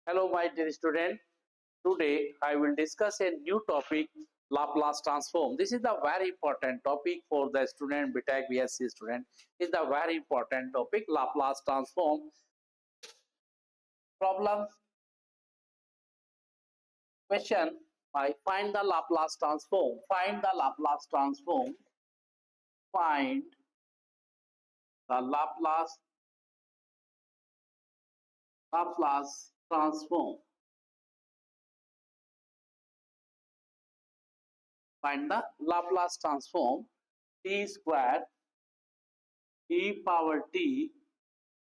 Hello, my dear student. Today I will discuss a new topic, Laplace transform. This is the very important topic for the student, BTech BSc student. Is the very important topic, Laplace transform. Problem question. I find the Laplace transform. Find the Laplace transform. Find the Laplace transform. Find the Laplace transform. T square e power t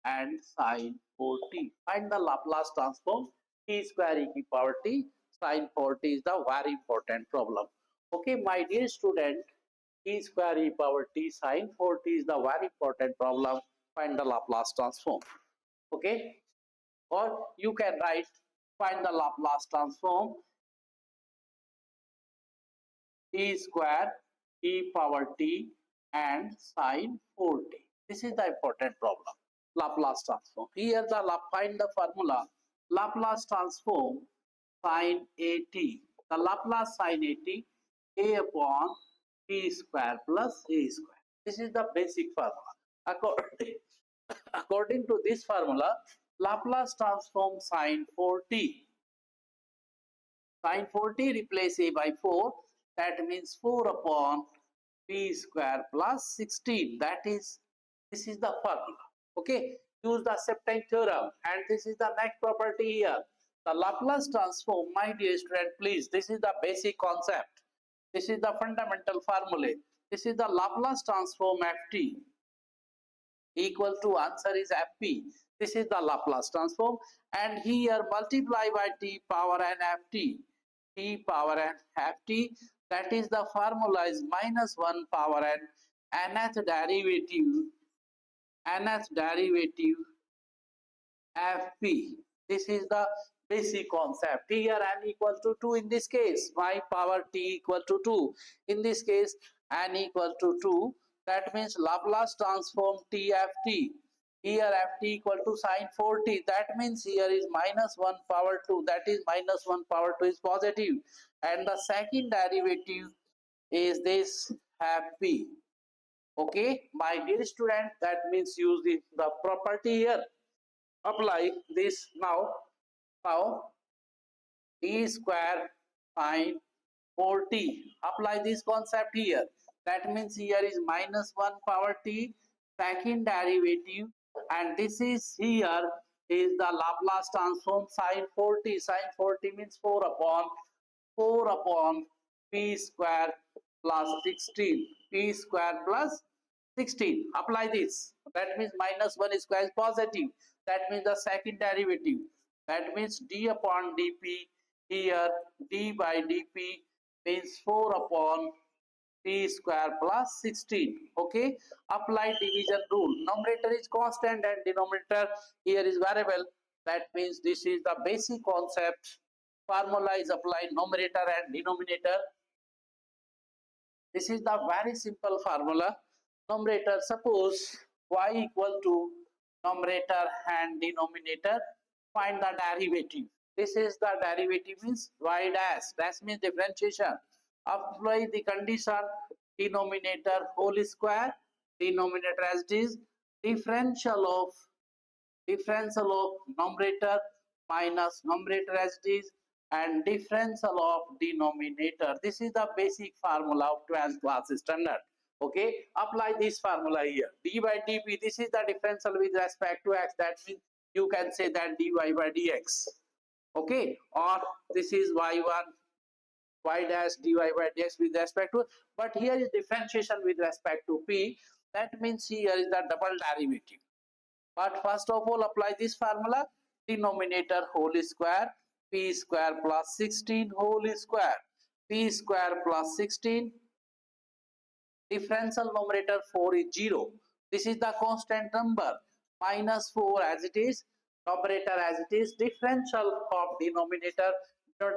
and sine 4t. Find the Laplace transform t square e power t sine 4t is the very important problem. Okay, my dear student, t square e power t sine 4t is the very important problem. Find the Laplace transform. Okay, or you can write find the Laplace transform t square e power t and sine 4t. This is the important problem. Laplace transform. Here find the formula. Laplace transform sine at. The Laplace sine at a upon t square plus a square. This is the basic formula. According to this formula, Laplace transform sine 4t. Sine 4t replace a by 4. That means 4 upon t square plus 16. This is the formula. Okay, use the septime theorem, and this is the next property here. The Laplace transform, my dear student, please, this is the basic concept. This is the fundamental formula. This is the Laplace transform ft equal to answer is fp. This is the Laplace transform, and here multiply by t power n ft. T power n ft, that is the formula is minus 1 power n nth derivative fp. This is the basic concept. Here n equal to 2 in this case, y power t equal to 2. In this case, n equal to 2. That means Laplace transform t ft. Here ft equal to sine 4t. That means here is minus 1 power 2. That is minus 1 power 2 is positive. And the second derivative is this fp. Okay, my dear student, that means use the property here. Apply this now. T square sine 4t. Apply this concept here. That means here is minus 1 power t, second derivative, and this is here is the Laplace transform sine 4t. Sine 4t means 4 upon p square plus 16. P square plus 16. Apply this. That means minus 1 square is positive. That means the second derivative. That means d upon dp. Here d by dp means 4 upon p square plus 16. Okay, apply division rule. Numerator is constant and denominator here is variable. That means this is the basic concept. Formula is applied numerator and denominator. This is the very simple formula. Numerator, suppose y equal to numerator and denominator, find the derivative. This is the derivative means y dash. Dash means differentiation. Apply the condition denominator whole square, denominator as it is, differential of numerator minus numerator as it is, and differential of denominator. This is the basic formula of 12th class standard. Okay, apply this formula here. D by dp, this is the differential with respect to x. That means you can say that dy by dx. Okay, or this is y1 y dash dy by dx with respect to, but here is differentiation with respect to p. That means here is the double derivative. But first of all, apply this formula. Denominator whole square, p square plus 16 whole square, p square plus 16. Differential numerator 4 is 0. This is the constant number. Minus 4 as it is, numerator as it is. Differential of denominator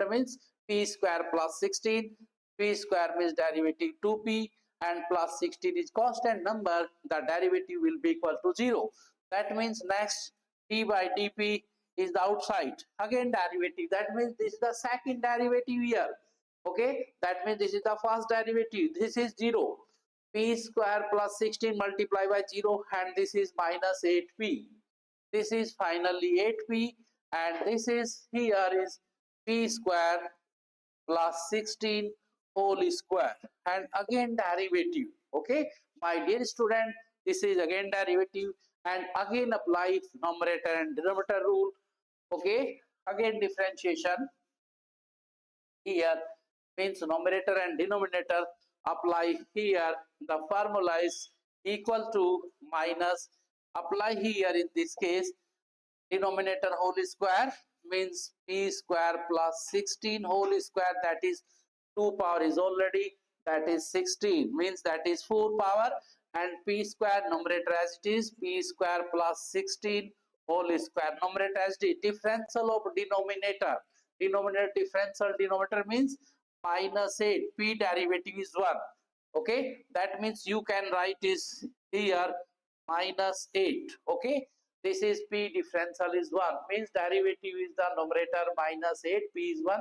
means p square plus 16. P square means derivative 2p, and plus 16 is constant number. The derivative will be equal to 0. That means next d by dp is the outside. Again derivative, that means this is the second derivative here. Okay, that means this is the first derivative. This is 0. P square plus 16 multiplied by 0, and this is minus 8p. This is finally 8p, and this is here is p square plus 16 whole square, and again derivative. Okay, my dear student, this is again derivative, and again apply numerator and denominator rule. Okay, again differentiation here means numerator and denominator apply here. The formula is equal to minus, apply here in this case denominator whole square means p square plus 16 whole square, that is 2 power is already, that is 16 means that is 4 power, and p square numerator as it is p square plus 16 whole square, numerator as the differential of denominator, denominator differential denominator means minus 8, p derivative is 1. Okay, that means you can write is here minus 8. Okay, this is p differential is 1 means derivative is the numerator minus 8, p is 1,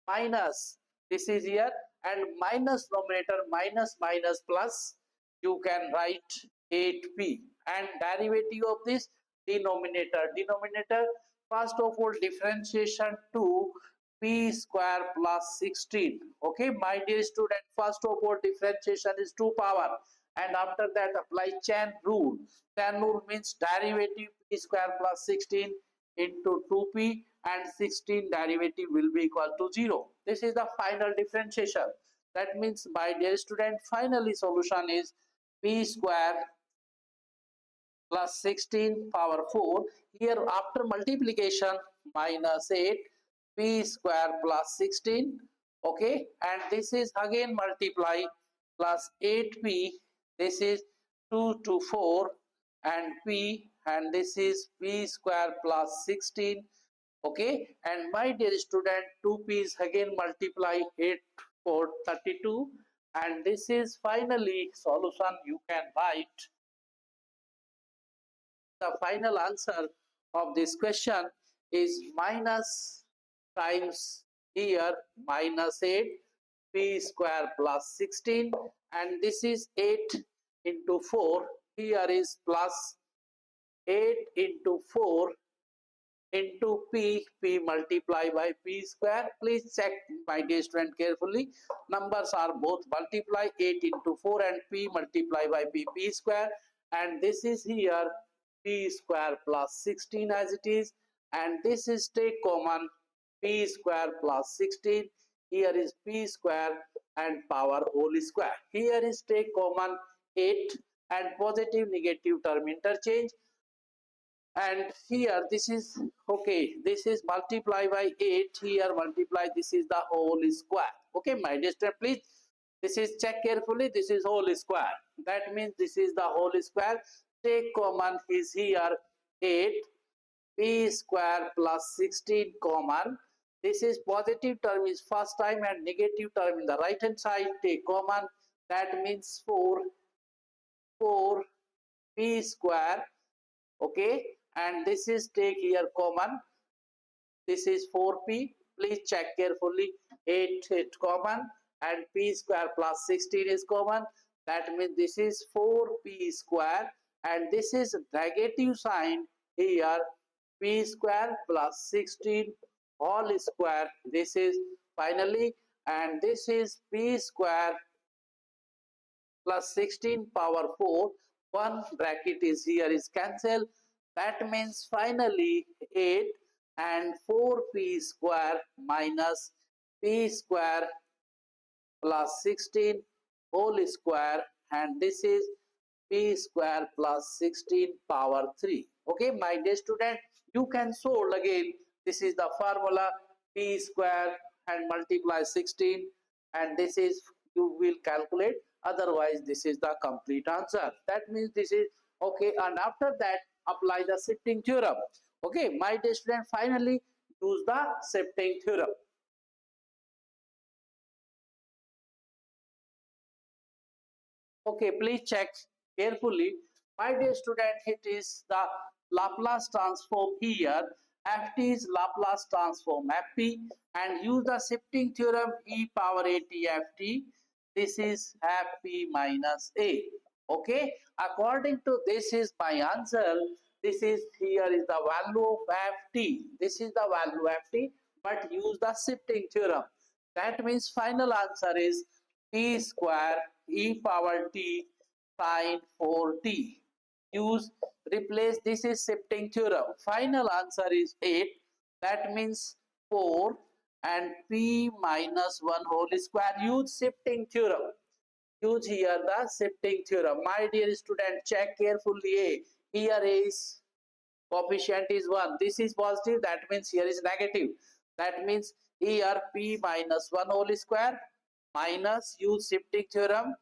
minus this is here, and minus numerator minus minus plus, you can write 8p, and derivative of this denominator first of all differentiation to p square plus 16. Okay, my dear student, first of all differentiation is 2 power, and after that apply chain rule. Chain rule means derivative p square plus 16 into 2p, and 16 derivative will be equal to 0. This is the final differentiation. That means, my dear student, finally solution is p square plus 16 power 4. Here after multiplication minus 8 p square plus 16. Okay, and this is again multiply plus 8p, this is 2 to 4, and p, and this is p square plus 16. Okay, and my dear student, 2p is again multiply 8 for 32, and this is finally solution. You can write the final answer of this question is minus times here minus 8 p square plus 16, and this is 8 into 4, here is plus 8 into 4 into p multiplied by p square. Please check, my dear student, carefully. Numbers are both multiply, 8 into 4 and p multiplied by p square, and this is here p square plus 16 as it is, and this is take common p square plus 16. Here is p square and power whole square. Here is take common 8, and positive negative term interchange, and here this is okay, this is multiply by 8, here multiply, this is the whole square. Okay, my dear student, please this is check carefully, this is whole square, that means this is the whole square. Take common is here 8 p square plus 16 common, this is positive term is first time and negative term in the right hand side, take common, that means 4 p square. Okay, and this is take here common, this is 4p, please check carefully, 8 common, and p square plus 16 is common, that means this is 4p square, and this is negative sign here, p square plus 16 whole square, this is finally, and this is p square plus 16 power 4, one bracket is here is cancelled, that means finally 8 and 4p square minus p square plus 16 whole square, and this is p square plus 16 power 3. Okay, my dear student, you can solve again, this is the formula, p square and multiply 16, and this is you will calculate, otherwise this is the complete answer. That means this is okay, and after that apply the shifting theorem. Okay, my dear student, finally use the shifting theorem. Okay, please check carefully. My dear student, it is the Laplace transform here, ft is Laplace transform fp, and use the shifting theorem e power a t ft. This is fp minus a. Okay, according to this is my answer. This is here is the value of ft. This is the value ft, but use the shifting theorem. That means final answer is p square e power t sine 4t. Use replace, this is shifting theorem. Final answer is 8. That means 4 and p minus 1 whole square. Use shifting theorem. Use here the shifting theorem. My dear student, check carefully. Here is coefficient is 1. This is positive, that means here is negative. That means here p minus 1 whole square minus, use shifting theorem,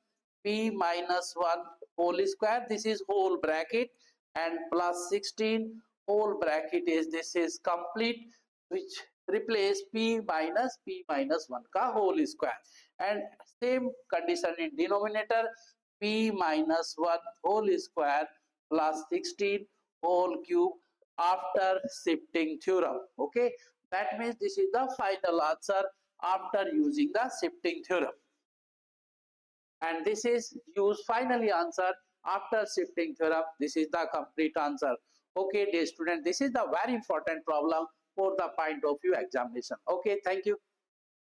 p minus 1 whole square, this is whole bracket, and plus 16 whole bracket is, this is complete, which replace p minus 1 ka whole square, and same condition in denominator, p minus 1 whole square plus 16 whole cube after shifting theorem. Okay, that means this is the final answer after using the shifting theorem, and this is used finally answer after shifting theorem. This is the complete answer. Okay dear student, this is the very important problem for the point of view examination. Okay, thank you.